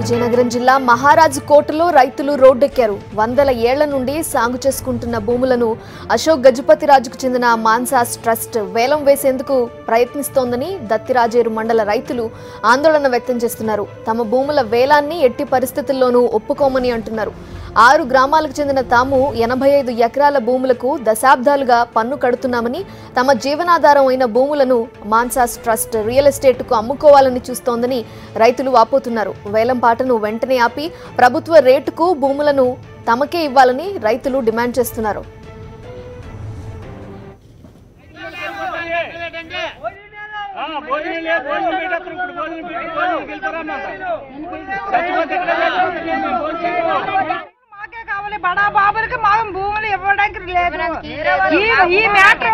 విజయనగరం జిల్లా మహారాజ్ కోటలో రైతులు రోడ్డెక్కారు. వందల ఏళ్ల నుండి సాగు చేసుకుంటున్న భూములను అశోక్ గజపతిరాజుకు చెందిన మాన్సాస్ ట్రస్ట్ వేలం వేసేందుకు ప్రయత్నిస్తోందని దత్తిరాజేరు మండల రైతులు ఆందోళన వ్యక్తం చేస్తున్నారు. తమ భూముల వేలాన్ని ఎట్టి పరిస్థితుల్లోనూ ఒప్పుకోమని అంటున్నారు. 6 గ్రామాలకు చెందిన తాము 85 ఎకరాల భూములకు దశాబ్దాలుగా పన్ను కడుతున్నామని, తమ జీవనాధారం అయిన భూములను మాన్సాస్ ట్రస్ట్ రియల్ ఎస్టేట్కు అమ్ముకోవాలని చూస్తోందని రైతులు వాపోతున్నారు. వేలం పాటను వెంటనే ఆపి ప్రభుత్వ రేటుకు భూములను తమకే ఇవ్వాలని రైతులు డిమాండ్ చేస్తున్నారు. బడా బాబులకి మా భూములు ఇవ్వడానికి లేదు. ఈ మ్యాటర్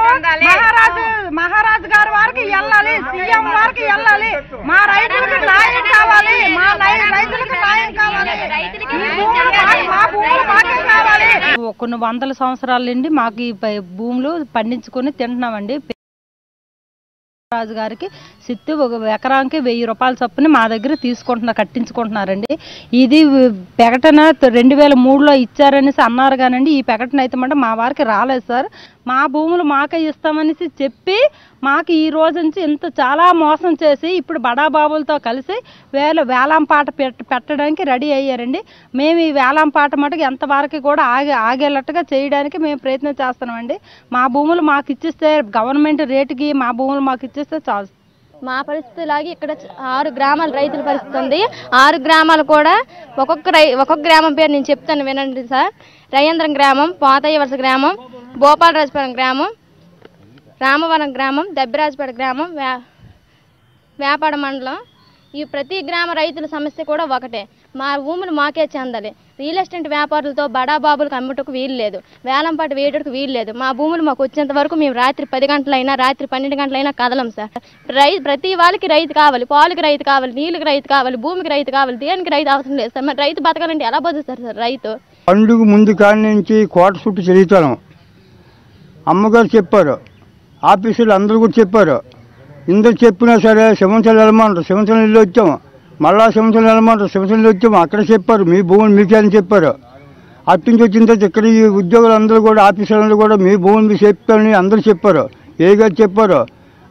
మహారాజు గారి వారికి వెళ్ళాలి, సీఎం వారికి వెళ్ళాలి. మా రైతులకు న్యాయం కావాలి, మా రైతులకు న్యాయం కావాలి, మా భూములు మాకే కావాలి. కొన్ని వందల సంవత్సరాల నుండి మాకు ఈ భూములు పండించుకొని తింటున్నామండి. రాజు గారికి సిత్తు ఒక ఎకరానికి 1000 రూపాయల చొప్పున మా దగ్గర కట్టించుకుంటున్నారండి. ఇది ప్రకటన 2003లో ఇచ్చారనేసి అన్నారు కానండి, ఈ ప్రకటన అయితే మాట మా వారికి రాలేదు సార్. మా భూములు మాకే ఇస్తామనేసి చెప్పి మాకు ఈ రోజు నుంచి ఇంత చాలా మోసం చేసి ఇప్పుడు బడాబాబులతో కలిసి వేలం పాట పెట్టడానికి రెడీ అయ్యారండి. మేము ఈ వేలం పాట మటుకు ఎంతవరకు కూడా ఆగేటట్టుగా చేయడానికి మేము ప్రయత్నం చేస్తున్నామండి. మా భూములు మాకు ఇచ్చిస్తే గవర్నమెంట్ రేటుకి మా భూములు మాకు ఇచ్చిస్తే చాలు. మా పరిస్థితి ఇక్కడ 6 గ్రామాల రైతుల పరిస్థితి ఉంది. 6 గ్రామాలు కూడా ఒక్కొక్క గ్రామం పేరు నేను చెప్తాను వినండి సార్. రయేంద్రం గ్రామం, పోతయ్య వలస గ్రామం, భోపాలరాజపురం గ్రామం, రామవరం గ్రామం, దబ్బిరాజపేట గ్రామం, వేపాడ మండలం. ఈ ప్రతి గ్రామ రైతుల సమస్య కూడా ఒకటే, మా భూములు మాకే చెందాలి. రియల్ ఎస్టేట్ వ్యాపారులతో బడాబాబులకు అమ్ముటకు వీలు లేదు, వేలం పాట వేయడానికి వీలు లేదు. మా భూములు మాకు వచ్చేంత వరకు మేము రాత్రి 10 గంటలైనా రాత్రి 12 గంటలైనా కదలం సార్. ప్రతి వాళ్ళకి రైతు కావాలి, పాలుకి రైతు కావాలి, నీళ్ళకి రైతు కావాలి, భూమికి రైతు కావాలి, దేనికి రైతు అవసరం లేదు సార్. మరి రైతు బతకాలంటే ఎలా బతుకుతారు సార్ రైతు? పండుగ ముందు కాడి నుంచి కోట చుట్టూ తిరుగుతాం. అమ్మగారు చెప్పారు, ఆఫీసులు అందరూ కూడా చెప్పారు. ఇందరు చెప్పినా సరే సింహాచలం వెళ్ళమంటారు, సింహాచలం ఇల్లు వచ్చాము. మళ్ళా సింహాచలం వెళ్ళమంటారు, సింహాచలం ఇల్లు వచ్చాము. అక్కడ చెప్పారు మీ భూములు మీకే అని చెప్పారు. అటు నుంచి వచ్చిన తర్వాత ఇక్కడ ఈ ఉద్యోగులు అందరూ కూడా ఆఫీసులందరూ కూడా మీ భూములు మీరు చెప్తారని అందరూ చెప్పారు. ఏ గారు చెప్పారు,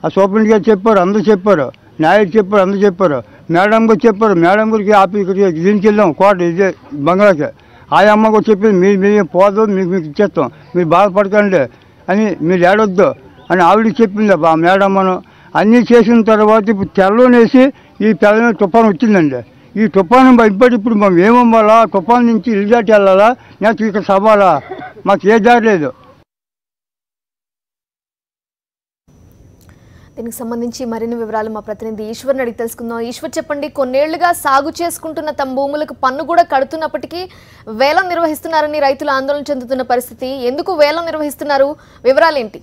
ఆ సూపరింట్ గారు చెప్పారు, అందరూ చెప్పారు, నాయుడు చెప్పారు, అందరూ చెప్పారు. మేడం గారు చెప్పారు, మేడం గారికి ఆఫీస్కి దీనికి వెళ్ళాం కోట ఇదే బంగ్లాకి. ఆ అమ్మ కూడా చెప్పింది మీరు పోదు, మీకు ఇచ్చేస్తాం, మీరు బాధపడకండి అని, మీరు ఏడొద్దు అని ఆవిడకి చెప్పింది ఆ మేడమ్మను. అన్నీ చేసిన తర్వాత ఇప్పుడు తెల్లనేసి ఈ తెల్ల తుఫాను వచ్చిందండి. ఈ తుఫాను ఇప్పుడు మేము ఏమవ్వాలా, తుఫాను నుంచి ఇల్లు దాటి వెళ్ళాలా, నాకు ఇక్కడ సవాలా, మాకు ఏ దారి లేదు. దీనికి సంబంధించి మరిన్ని వివరాలు మా ప్రతినిధి ఈశ్వర్ని అడిగి తెలుసుకుందాం. ఈశ్వర్, చెప్పండి, కొన్నేళ్లుగా సాగు చేసుకుంటున్న తమ భూములకు పన్ను కూడా కడుతున్నప్పటికీ వేలం నిర్వహిస్తున్నారని రైతులు ఆందోళన చెందుతున్న పరిస్థితి. ఎందుకు వేలం నిర్వహిస్తున్నారు, వివరాలేంటి?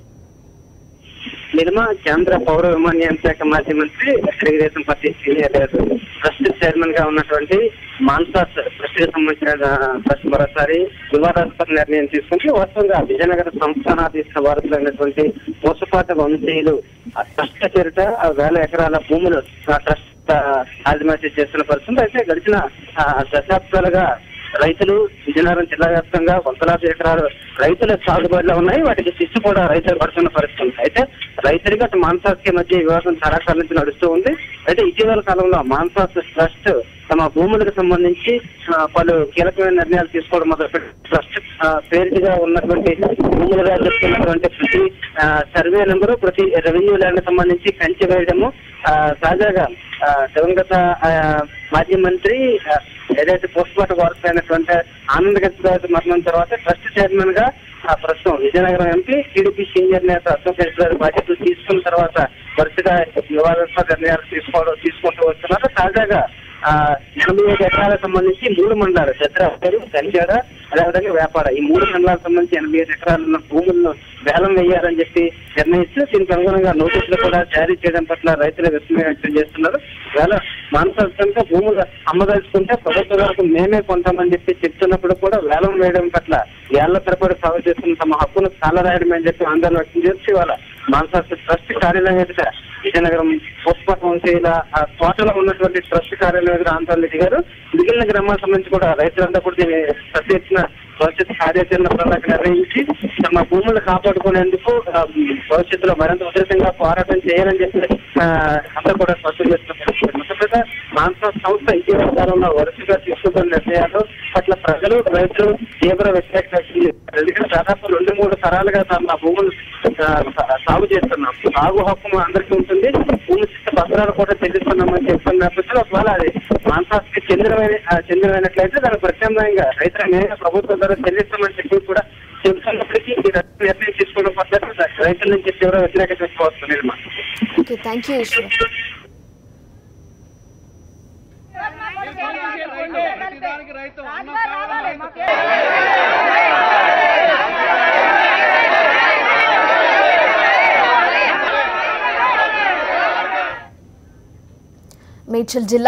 నిర్మా కేంద్ర పౌర విమానయాన శాఖ మాజీ మంత్రి, Telugu Desam party senior trust chairman గా ఉన్నటువంటి మాన్సాస్ ట్రస్ట్ కి సంబంధించిన ట్రస్ట్ మరోసారి వివాదాస్పద నిర్ణయం తీసుకుంటే వాస్తవంగా విజయనగర సంస్థానాధీశ వారసులైనటువంటి మోసపాట వంశీయులు ట్రస్ట్ చేరిట 1000 ఎకరాల భూములు ట్రస్ట్ ఆదిమాసి చేస్తున్న పరిస్థితి. అయితే గడిచిన దశాబ్దాలుగా రైతులు విజయనగరం జిల్లా వ్యాప్తంగా 100,000 ఎకరాలు రైతుల సాగుబడిలో ఉన్నాయి. వాటికి శిస్తు కూడా రైతులు పడుతున్న పరిస్థితి. అయితే రైతులకి అటు మాన్సాస్ కి మధ్య వివాదం చాలా కాలం నుంచి నడుస్తూ ఉంది. అయితే ఇటీవల కాలంలో మాన్సాస్ ట్రస్ట్ తమ భూములకు సంబంధించి పలు కీలకమైన నిర్ణయాలు తీసుకోవడం మొదలుపెట్టి ట్రస్ట్ పేరుగా ఉన్నటువంటి భూములుగా చెప్తున్నటువంటి ప్రతి సర్వే నెంబరు, ప్రతి రెవెన్యూ ల్యాండ్ సంబంధించి కంచె వేయడము, తాజాగా దివంగత మాజీ మంత్రి ఏదైతే పోస్ట్ మార్టం వారసు అయినటువంటి ఆనంద్ గజపతిరాజు మరణం తర్వాత ట్రస్ట్ చైర్మన్ గా ప్రస్తుతం విజయనగరం ఎంపీ టీడీపీ సీనియర్ నేత అశోక్ గజపతిరాజు బాధ్యతలు తీసుకున్న తర్వాత వరుసగా వివాదాస్పద నిర్ణయాలు తీసుకుంటూ వస్తున్నారు. తాజాగా 85 ఎకరాలకు సంబంధించి 3 మండలాలు దత్తిరాజేరు, కంచాడ, అదేవిధంగా వేపాడ, ఈ 3 మండలాలకు సంబంధించి 85 ఎకరాల భూములను వేలం వేయాలని చెప్పి నిర్ణయిస్తూ దీనికి అనుగుణంగా నోటీసులు కూడా జారీ చేయడం పట్ల రైతులు విస్మయం వ్యక్తం చేస్తున్నారు. వేళ మానసికంగా భూములు అమ్మదలుచుకుంటే ప్రభుత్వ వరకు మేమే కొంటామని చెప్పి చెప్తున్నప్పుడు కూడా వేలం వేయడం పట్ల ఏళ్ల తరబడి సాగు చేస్తున్న తమ హక్కును కాలరాయడం అని చెప్పి ఆందోళన వ్యక్తం చేసి వాళ్ళ మాన్సాస్ ట్రస్ట్ కార్యాలయం ఎదుట విజయనగరం పుష్ప కౌన్సిల్ తోటలో ఉన్నటువంటి ట్రస్ట్ కార్యాలయం దగ్గర ఆందోళన దిగారు. మిగిలిన గ్రామాలకు సంబంధించి కూడా రైతులంతా కూడా దీన్ని పెద్ద ఎత్తున భవిష్యత్ కార్యాచరణ ప్రణాళిక నిర్వహించి తమ భూములు కాపాడుకునేందుకు భవిష్యత్తులో మరింత ఉధృతంగా పోరాటం చేయాలని చెప్పి అందరూ కూడా స్పష్టం చేస్తున్నారు. మొత్తం మాన్సా సంస్థ ఇటీవల కాలంలో వరుసగా తీసుకుంటున్న నిర్ణయాలు పట్ల ప్రజలు రైతులు తీవ్ర వ్యతిరేకత వ్యక్తం చేస్తారు. ఎందుకంటే దాదాపు 2-3 తరాలుగా తమ భూములు సాగు చేస్తున్నాం, సాగు హక్కు అందరికీ ఉంటుంది, భూమి పత్రాలు కూడా చెల్లిస్తున్నామని చెప్తున్న నేపథ్యంలో ఒకవేళ అది మాన్సాకి చెందినట్లయితే దానికి ప్రత్యామ్నాయంగా రైతుల నేరుగా ప్రభుత్వం ద్వారా చెల్లిస్తామని చెప్పి కూడా చెబుతున్నప్పటికీ ఈ నిర్ణయం తీసుకోవడం పట్ల రైతుల నుంచి తీవ్ర వ్యతిరేకత వ్యక్తమవుతుంది. మేడ్చల్ జిల్లా